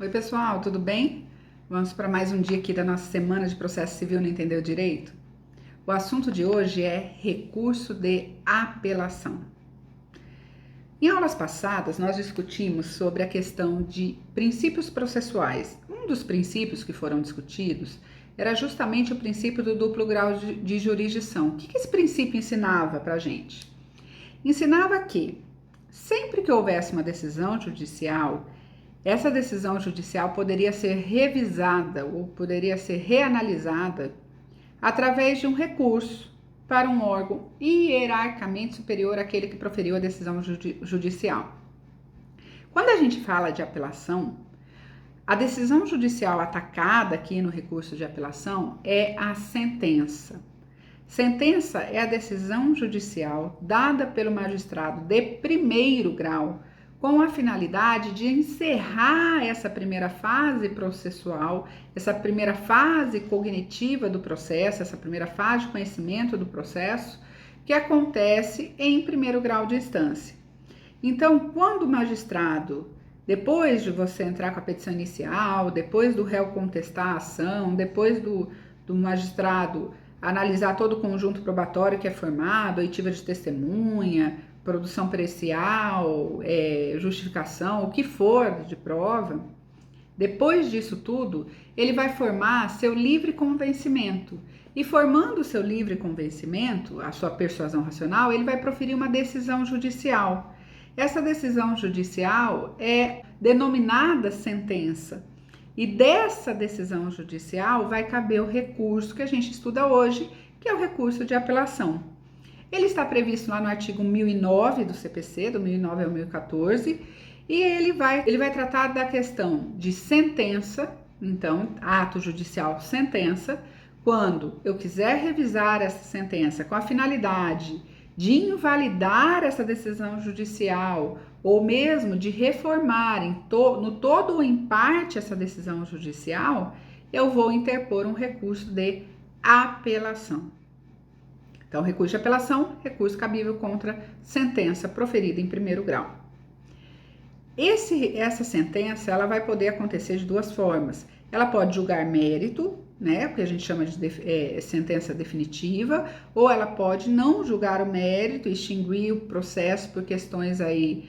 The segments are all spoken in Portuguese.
Oi, pessoal, tudo bem? Vamos para mais um dia aqui da nossa semana de processo civil no Entendeu Direito? O assunto de hoje é recurso de apelação. Em aulas passadas, nós discutimos sobre a questão de princípios processuais. Um dos princípios que foram discutidos era justamente o princípio do duplo grau de jurisdição. O que esse princípio ensinava para a gente? Ensinava que, sempre que houvesse uma decisão judicial, essa decisão judicial poderia ser revisada ou poderia ser reanalisada através de um recurso para um órgão hierarquicamente superior àquele que proferiu a decisão judicial. Quando a gente fala de apelação, a decisão judicial atacada aqui no recurso de apelação é a sentença. Sentença é a decisão judicial dada pelo magistrado de primeiro grau com a finalidade de encerrar essa primeira fase processual, essa primeira fase cognitiva do processo, essa primeira fase de conhecimento do processo, que acontece em primeiro grau de instância. Então, quando o magistrado, depois de você entrar com a petição inicial, depois do réu contestar a ação, depois do magistrado analisar todo o conjunto probatório que é formado, oitiva de testemunha, produção pericial, justificação, o que for de prova, depois disso tudo, ele vai formar seu livre convencimento. E formando o seu livre convencimento, a sua persuasão racional, ele vai proferir uma decisão judicial. Essa decisão judicial é denominada sentença. E dessa decisão judicial vai caber o recurso que a gente estuda hoje, que é o recurso de apelação. Ele está previsto lá no artigo 1009 do CPC, do 1009 ao 1014, e ele vai tratar da questão de sentença, então, ato judicial sentença, quando eu quiser revisar essa sentença com a finalidade de invalidar essa decisão judicial, ou mesmo de reformar no todo ou em parte essa decisão judicial, eu vou interpor um recurso de apelação. Então, recurso de apelação, recurso cabível contra sentença proferida em primeiro grau. Essa sentença, ela vai poder acontecer de duas formas. Ela pode julgar mérito, né, o que a gente chama de sentença definitiva, ou ela pode não julgar o mérito, extinguir o processo por questões aí,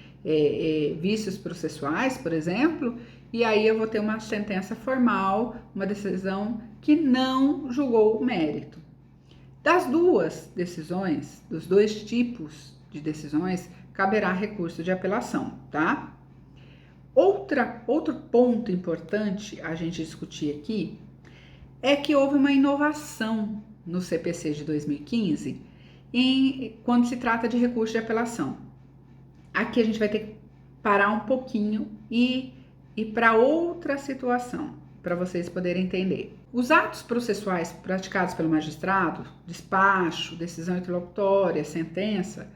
vícios processuais, por exemplo, e aí eu vou ter uma sentença formal, uma decisão que não julgou o mérito. Das duas decisões, dos dois tipos de decisões, caberá recurso de apelação, tá? Outro ponto importante a gente discutir aqui é que houve uma inovação no CPC de 2015 quando se trata de recurso de apelação. Aqui a gente vai ter que parar um pouquinho e ir para outra situação, para vocês poderem entender. Os atos processuais praticados pelo magistrado, despacho, decisão interlocutória, sentença,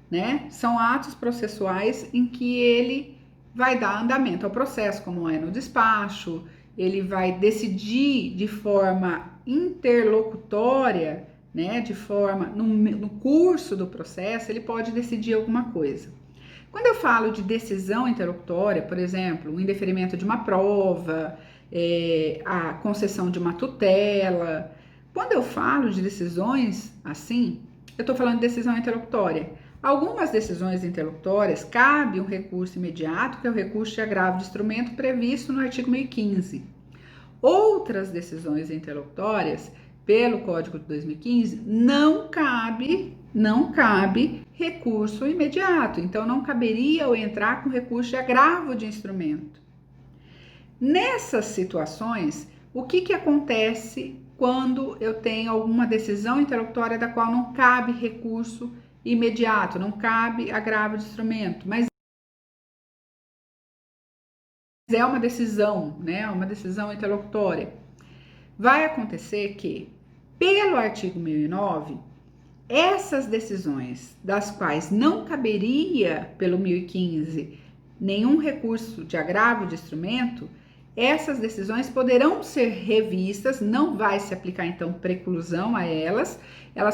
né, são atos processuais em que ele vai dar andamento ao processo, como é no despacho, ele vai decidir de forma interlocutória, né, de forma, no curso do processo, ele pode decidir alguma coisa. Quando eu falo de decisão interlocutória, por exemplo, o indeferimento de uma prova, a concessão de uma tutela. Quando eu falo de decisões assim, eu estou falando de decisão interlocutória. Algumas decisões interlocutórias cabe um recurso imediato, que é o recurso de agravo de instrumento previsto no artigo 1015. Outras decisões interlocutórias, pelo Código de 2015, não cabe recurso imediato. Então, não caberia eu entrar com recurso de agravo de instrumento. Nessas situações, o que acontece quando eu tenho alguma decisão interlocutória da qual não cabe recurso imediato, não cabe agravo de instrumento, mas é uma decisão, né? Uma decisão interlocutória. Vai acontecer que, pelo artigo 1009, essas decisões das quais não caberia, pelo 1015, nenhum recurso de agravo de instrumento, essas decisões poderão ser revistas, não vai se aplicar então preclusão a elas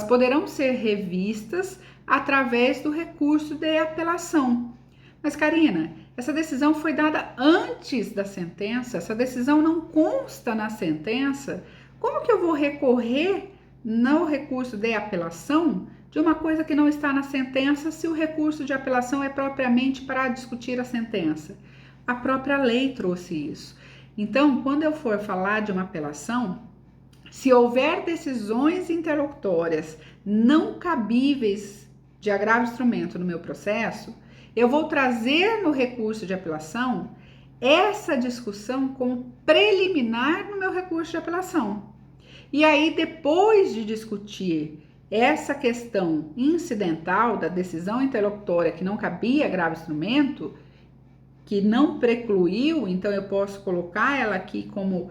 poderão ser revistas através do recurso de apelação. Mas, Karina, Essa decisão foi dada antes da sentença, essa decisão não consta na sentença. Como que eu vou recorrer no recurso de apelação de uma coisa que não está na sentença, se o recurso de apelação é propriamente para discutir a sentença? A própria lei trouxe isso. Então, quando eu for falar de uma apelação, se houver decisões interlocutórias não cabíveis de agravo de instrumento no meu processo, eu vou trazer no recurso de apelação essa discussão como preliminar no meu recurso de apelação. E aí, depois de discutir essa questão incidental da decisão interlocutória que não cabia agravo de instrumento, que não precluiu, então eu posso colocar ela aqui como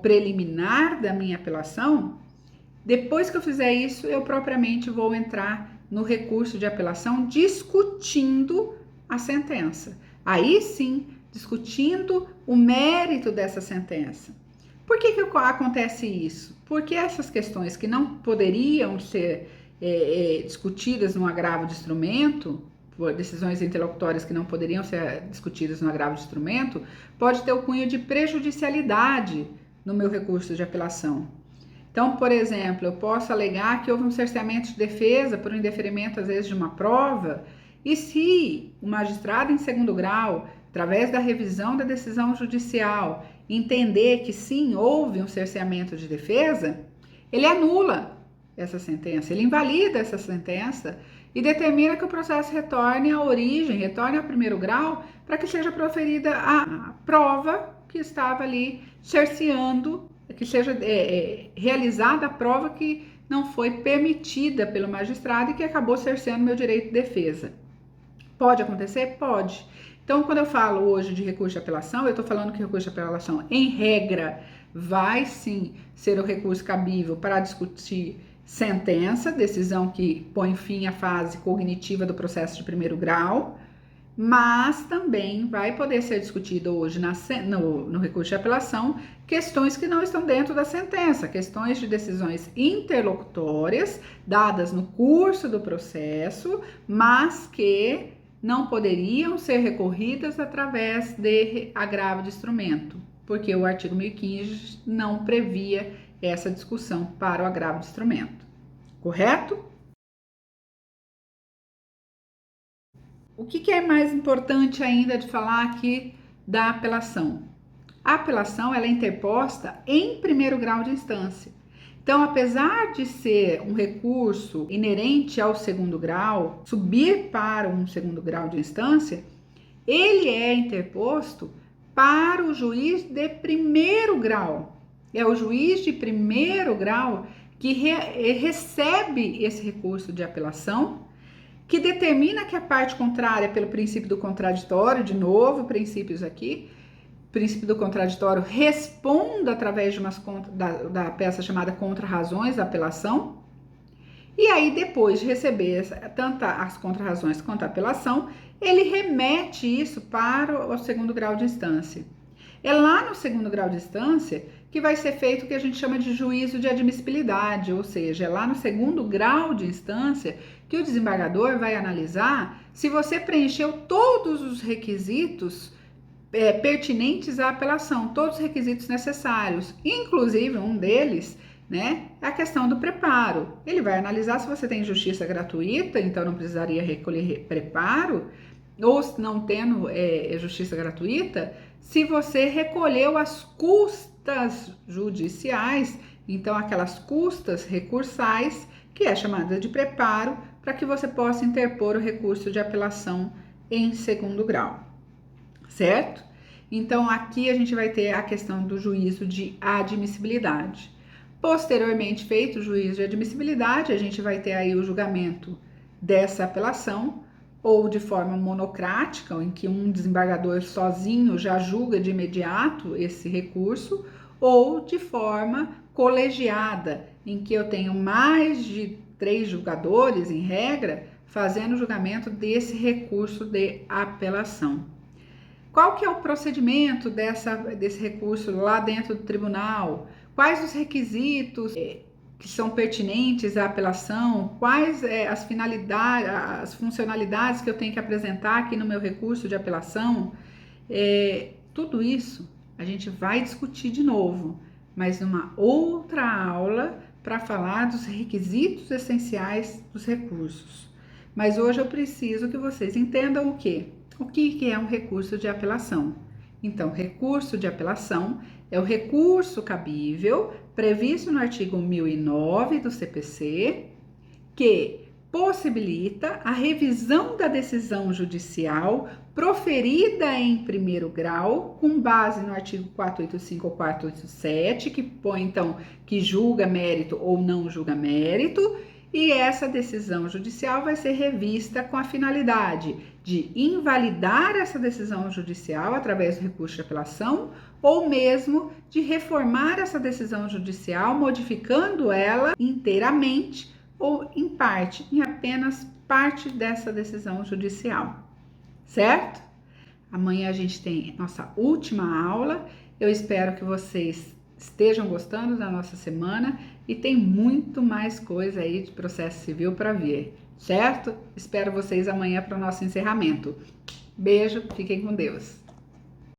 preliminar da minha apelação. Depois que eu fizer isso, eu propriamente vou entrar no recurso de apelação discutindo a sentença. Aí sim, discutindo o mérito dessa sentença. Por que acontece isso? Porque essas questões que não poderiam ser discutidas no agravo de instrumento, por decisões interlocutórias que não poderiam ser discutidas no agravo de instrumento, pode ter o cunho de prejudicialidade no meu recurso de apelação. Então, por exemplo, eu posso alegar que houve um cerceamento de defesa por um indeferimento, às vezes, de uma prova, e se o magistrado em segundo grau, através da revisão da decisão judicial, entender que sim, houve um cerceamento de defesa, ele anula essa sentença, ele invalida essa sentença e determina que o processo retorne à origem, retorne ao primeiro grau, para que seja proferida a prova que estava ali cerceando, que seja realizada a prova que não foi permitida pelo magistrado e que acabou cerceando meu direito de defesa. Pode acontecer? Pode. Então, quando eu falo hoje de recurso de apelação, eu estou falando que o recurso de apelação, em regra, vai sim ser o recurso cabível para discutir sentença, decisão que põe fim à fase cognitiva do processo de primeiro grau, mas também vai poder ser discutido hoje no recurso de apelação questões que não estão dentro da sentença, questões de decisões interlocutórias dadas no curso do processo, mas que não poderiam ser recorridas através de agravo de instrumento, porque o artigo 1015 não previa essa discussão para o agravo de instrumento, correto? O que é mais importante ainda de falar aqui da apelação? A apelação ela é interposta em primeiro grau de instância. Então, apesar de ser um recurso inerente ao segundo grau, subir para um segundo grau de instância, ele é interposto para o juiz de primeiro grau. É o juiz de primeiro grau que recebe esse recurso de apelação, que determina que a parte contrária, pelo princípio do contraditório, de novo, princípios aqui, princípio do contraditório, responda através de da peça chamada Contra-razões da apelação, e aí depois de receber tanto as contra-razões quanto a apelação, ele remete isso para o segundo grau de instância. É lá no segundo grau de instância que vai ser feito o que a gente chama de juízo de admissibilidade, ou seja, é lá no segundo grau de instância que o desembargador vai analisar se você preencheu todos os requisitos pertinentes à apelação, todos os requisitos necessários, inclusive um deles, né, é a questão do preparo. Ele vai analisar se você tem justiça gratuita, então não precisaria recolher preparo, ou não tendo justiça gratuita, se você recolheu as custas judiciais, então aquelas custas recursais, que é chamada de preparo, para que você possa interpor o recurso de apelação em segundo grau, certo? Então, aqui a gente vai ter a questão do juízo de admissibilidade. Posteriormente feito o juízo de admissibilidade, a gente vai ter aí o julgamento dessa apelação, ou de forma monocrática, em que um desembargador sozinho já julga de imediato esse recurso, ou de forma colegiada, em que eu tenho mais de 3 julgadores, em regra, fazendo o julgamento desse recurso de apelação. Qual que é o procedimento desse recurso lá dentro do tribunal? Quais os requisitos que são pertinentes à apelação, quais as finalidades, as funcionalidades que eu tenho que apresentar aqui no meu recurso de apelação, tudo isso a gente vai discutir de novo, mas numa outra aula para falar dos requisitos essenciais dos recursos. Mas hoje eu preciso que vocês entendam o quê? O que é um recurso de apelação? Então, recurso de apelação é o recurso cabível previsto no artigo 1009 do CPC, que possibilita a revisão da decisão judicial proferida em primeiro grau, com base no artigo 485 ou 487, que põe então que julga mérito ou não julga mérito, e essa decisão judicial vai ser revista com a finalidade de invalidar essa decisão judicial através do recurso de apelação ou mesmo de reformar essa decisão judicial, modificando ela inteiramente ou em parte, em apenas parte dessa decisão judicial, certo? Amanhã a gente tem nossa última aula. Eu espero que vocês estejam gostando da nossa semana e tem muito mais coisa aí de processo civil para ver, certo? Espero vocês amanhã para o nosso encerramento. Beijo, fiquem com Deus.